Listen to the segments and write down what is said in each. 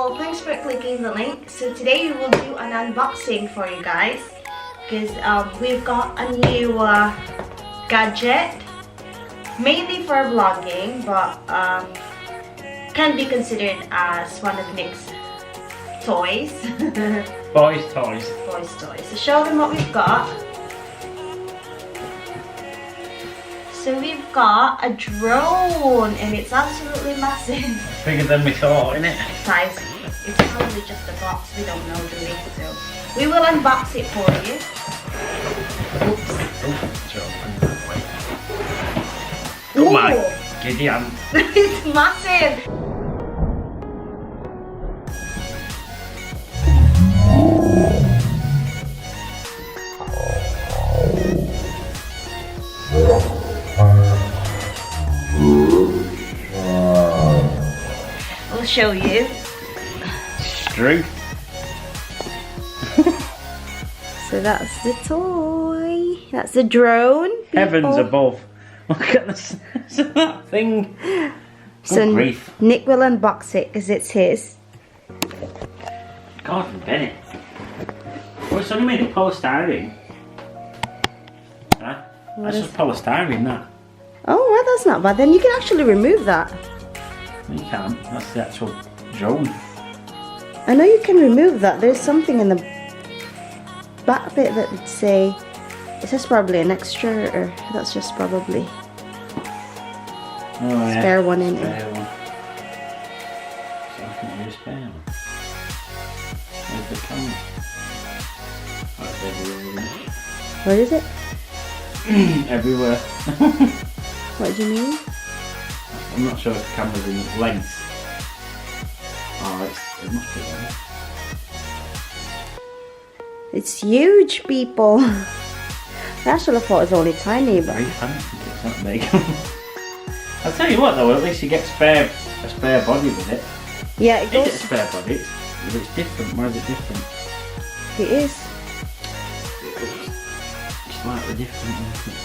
So thanks for clicking the link. So today we will do an unboxing for you guys because we've got a new gadget, mainly for vlogging, but can be considered as one of Nick's toys. Boys' toys. Boys' toys. So show them what we've got. So we've got a drone and it's absolutely massive. Bigger than we thought, isn't it? Size. It's probably just a box, we don't know, do we? So we will unbox it for you. Oops. Oh my, Gideon. It's massive. We'll show you. Struth. So that's the toy. That's the drone. People. Heavens above. Look at this. That thing. So grief. Nick will unbox it because it's his. God, Bennett. Well, it's only made of polystyrene. Huh? That's just polystyrene, that. Oh, well, that's not bad. Then you can actually remove that. You can't. That's the actual drone. I know you can remove that. There's something in the back bit that would say, is this probably an extra, or that's just probably spare one in it. Spare one. So I can use spare one. Where's the camera? That's everywhere, isn't it? Where is it? Everywhere. What do you mean? I'm not sure if the camera's in length. Oh, it must be there. It's huge, people. I actually thought it was only tiny, but I don't think it's that big. I'll tell you what though, at least you get a spare body with it. yeah, it Is goes. it a spare body? It's different. Why is it different? It is. It's slightly different, isn't it?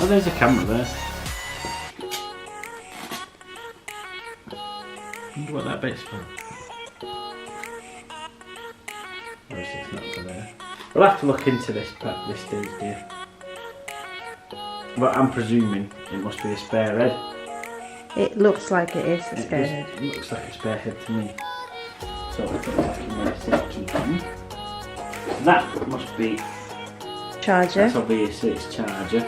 Oh, there's a camera there. I wonder what that bit's for. Obviously it's not for there. We'll have to look into this stage, dear. But I'm presuming it must be a spare head. It looks like it is a spare head. It looks like a spare head to me. So I put that in my safety bin. That must be Charger. That's obviously its charger.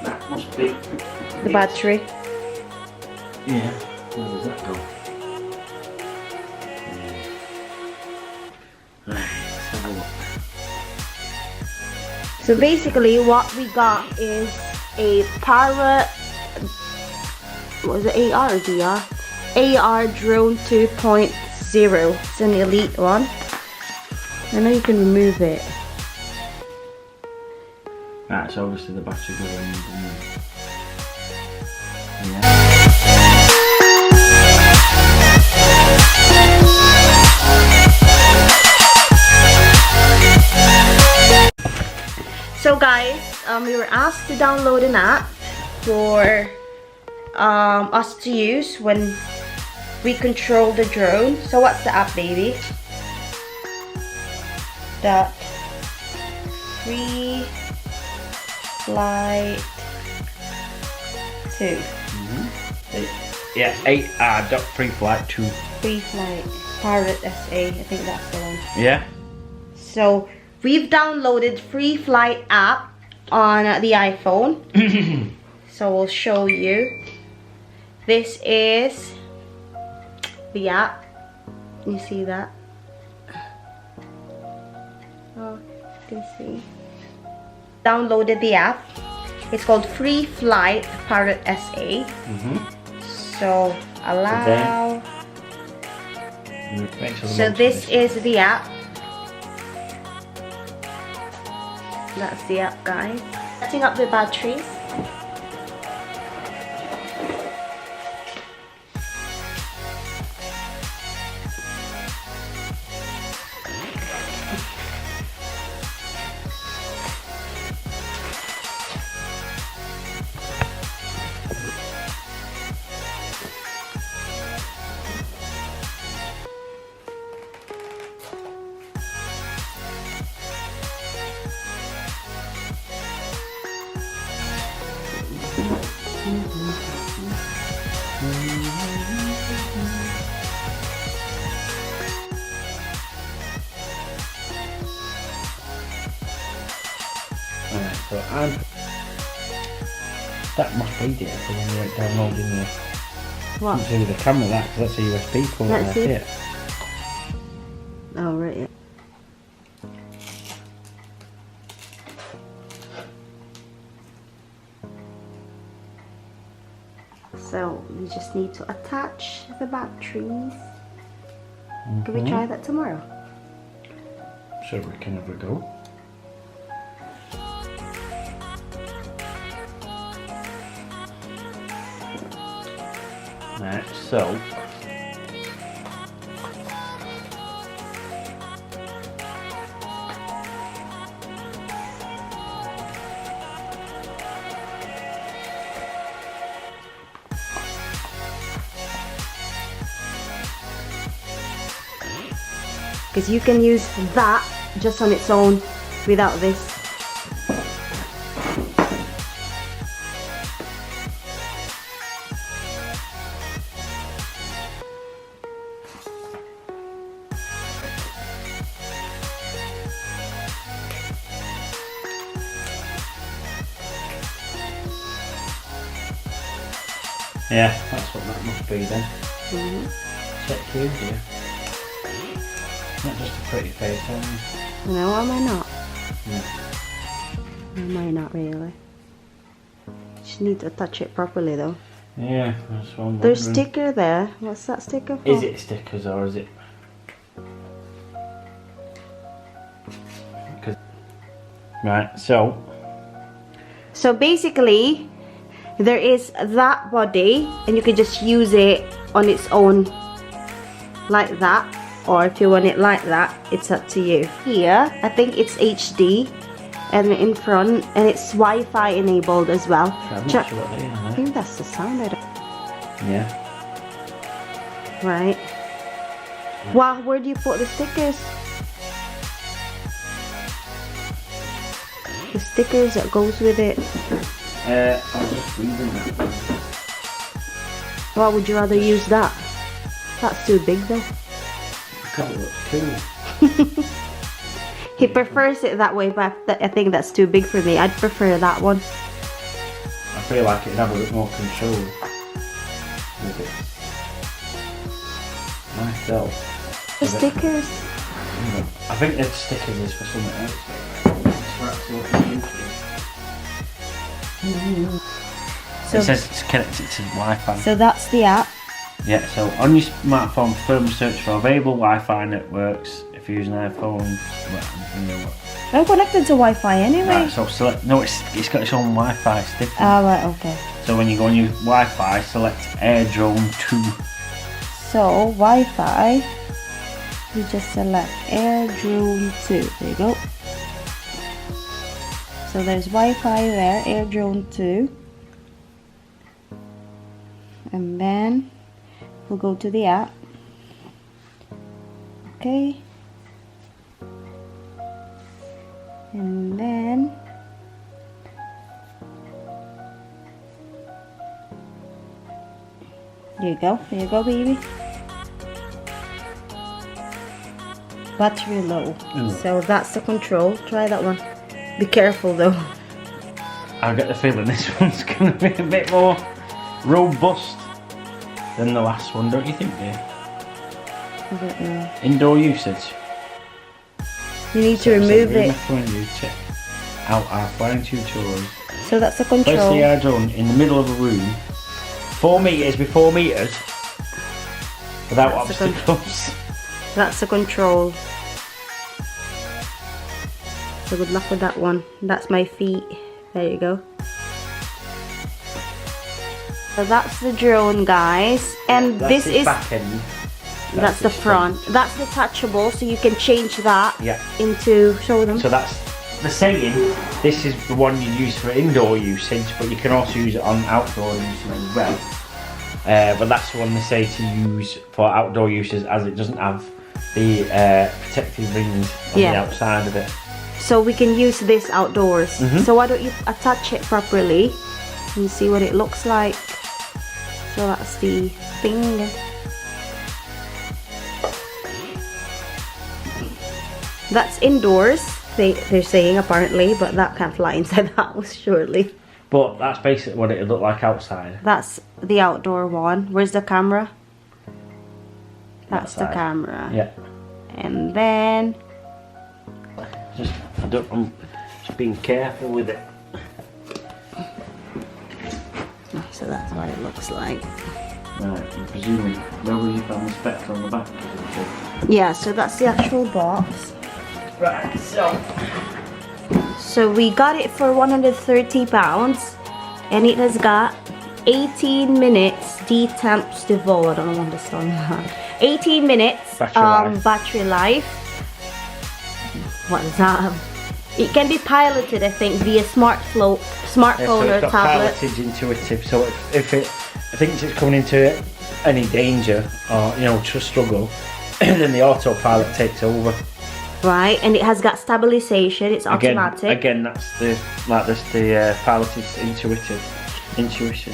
That must be The battery. Yeah. Where does that go? Right, let's have a look. So basically what we got is a Parrot, what was it, AR or DR? AR Drone 2.0. It's an elite one. I know you can remove it. Right, so obviously the battery goes in. Yeah. So guys, we were asked to download an app for us to use when we control the drone. So what's the app, baby? The Free Flight 2. Yeah, 8R Free Flight 2. Free Flight Parrot SA, I think that's the one. Yeah. So we've downloaded Free Flight app on the iPhone. So we'll show you. This is the app. You see that? Oh, you can see. Downloaded the app. It's called Free Flight Parrot SA. So allow. So this is the app. That's the app, guys. Setting up the batteries. Alright, so that must be it for when you're downloading the What? something with the camera, that, because that's a USB port. Let's see. It. Oh, right, yeah. So we just need to attach the batteries. Can we try that tomorrow? So we can have a go. Right, so because you can use that just on its own without this. yeah, that's what that must be then. Check you, dear. Not just a pretty face, are you? No, am I not? Yeah. Am I not really? Just need to touch it properly though. Yeah, that's what I'm There's wondering. sticker there. What's that sticker for? Is it stickers or is it? Right, so So basically, there is that body, and you can just use it on its own, like that. Or if you want it like that, it's up to you. Here, I think it's HD, and in front, and it's Wi-Fi enabled as well. I'm not Check- sure what they I are. think that's the sound. I don't. Yeah. Right. Wow, where do you put the stickers? The stickers that goes with it. I'm just reading that. Why would you rather use that? That's too big though. Because it looks cool. He prefers it that way, but I think that's too big for me. I'd prefer that one. I feel like it'd have a bit more control with it. Myself. The stickers. I think the stickers is for something else. It's for actual YouTube. So, It says it's connected to Wi-Fi. so that's the app. Yeah, so on your smartphone, firmly search for available Wi-Fi networks. If you're using an iPhone, well, you know what. I'm connected to Wi-Fi anyway. Right, so select. No, it's got its own Wi-Fi sticker. Ah, right, okay. So when you go on your Wi-Fi, select Air Drone 2. So Wi-Fi, you just select Air Drone 2. There you go. So there's Wi-Fi there, Air Drone 2. And then we'll go to the app. Okay. And then there you go, baby. Battery low. So that's the control. Try that one. Be careful though. I get the feeling this one's going to be a bit more robust than the last one, don't you think, dear? I don't know. Indoor usage. You need to remove it. Recommend you check out our flying tutorials. So that's the Place the control. air drone in the middle of a room, 4 meters by 4 meters, without That's the obstacles. That's the control. So good luck with that one. That's my feet. There you go. So that's the drone, guys. And That's this the is back end. that's the front. That's detachable, so you can change that Yeah. into show them. So that's the saying. This is the one you use for indoor usage, but you can also use it on outdoor usage as well. But that's the one they say to use for outdoor uses, as it doesn't have the protective rings on the outside of it. So we can use this outdoors. Mhm. So why don't you attach it properly and see what it looks like. So that's the thing. That's indoors, they're saying apparently, but that can't fly inside the house surely. But that's basically what it looked like outside. That's the outdoor one. Where's the camera? That's outside. The camera. Yeah. And then I'm just being careful with it. so that's what it looks like. Right, I'm presuming where will you find the spectre on the back? Yeah, so that's the actual box. Right, So we got it for £130 and it has got 18 minutes temps to vote. I don't know what this song is. 18 minutes battery life. What is that? It can be piloted, I think, via smartphone so or it's got tablet. pilotage intuitive, so if it thinks it's coming into any danger or just struggle, then the autopilot takes over. Right, and it has got stabilization. It's automatic. Again, that's the piloted intuition.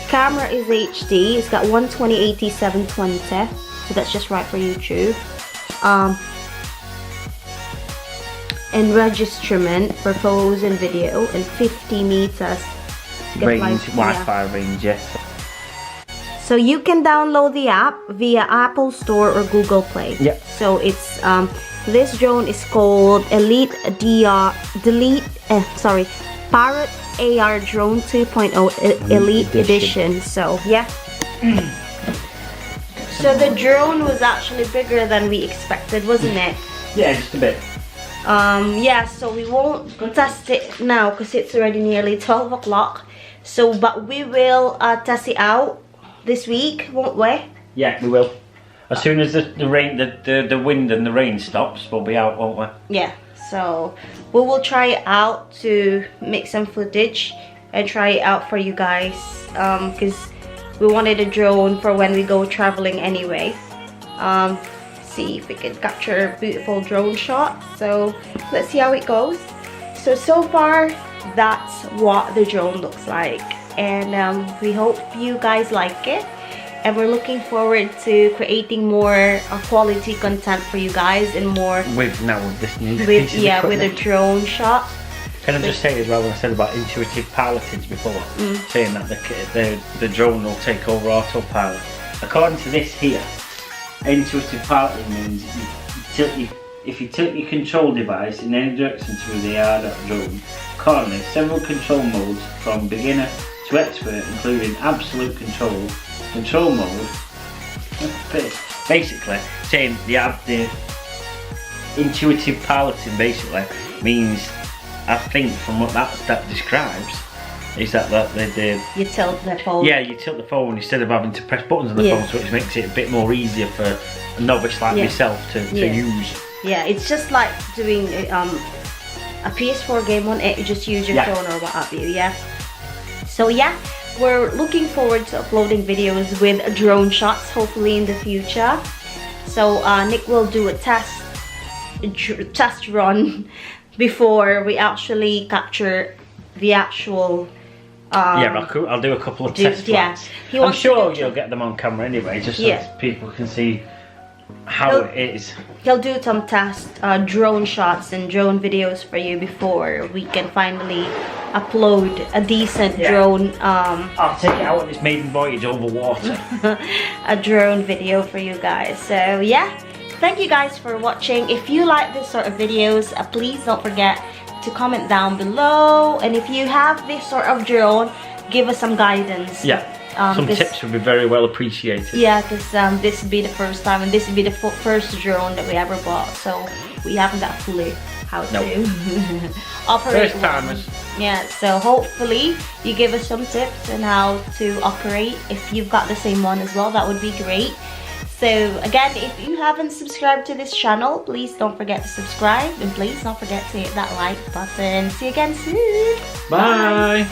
Camera is HD. It's got 120/80/720, so that's just right for YouTube. And registrement for photos and video, and 50 meters Range, Wi-Fi range, yes. So you can download the app via Apple Store or Google Play. Yep. So it's this drone is called Parrot AR Drone 2.0 Elite Edition. So yeah. So the drone was actually bigger than we expected, wasn't it? Yeah, just a bit. Yeah, so we won't test it now because it's already nearly 12 o'clock. So, but we will test it out this week, won't we? Yeah, we will. As soon as the rain, the wind and the rain stops, we'll be out, won't we? Yeah. So we will try it out to make some footage and try it out for you guys. Because we wanted a drone for when we go traveling anyway. See if we can capture a beautiful drone shot. So let's see how it goes. So far that's what the drone looks like, and we hope you guys like it, and we're looking forward to creating more quality content for you guys and more with this new with a drone shot. Can I just say as well, when I said about intuitive pilotage before, saying that the drone will take over autopilot, according to this here, intuitive piloting means if you tilt your control device in any direction through the drone, currently several control modes from beginner to expert, including absolute control mode. Basically, saying the intuitive piloting basically means, I think from what that describes, is that you tilt the phone. Yeah, you tilt the phone instead of having to press buttons on the phone, so it makes it a bit more easier for a novice like myself to use. Yeah, it's just like doing a PS4 game on it. You just use your phone or what have you. Yeah. So yeah, we're looking forward to uploading videos with drone shots, hopefully in the future. So Nick will do a test run before we actually capture the actual. I'll do a couple of test flights. I'm sure you'll get them on camera anyway, just so people can see how it is. He'll do some test drone shots and drone videos for you before we can finally upload a decent drone. I'll take it out on this maiden voyage over water. A drone video for you guys. So yeah, thank you guys for watching. If you like this sort of videos, please don't forget to comment down below, and if you have this sort of drone, give us some guidance. Some tips would be very well appreciated. Yeah, because this would be the first time, and this would be the first drone that we ever bought, so we haven't got a clue how to operate. First timers. Yeah, so hopefully you give us some tips on how to operate. If you've got the same one as well, that would be great. So again, if you haven't subscribed to this channel, please don't forget to subscribe, and please don't forget to hit that like button. See you again soon. Bye.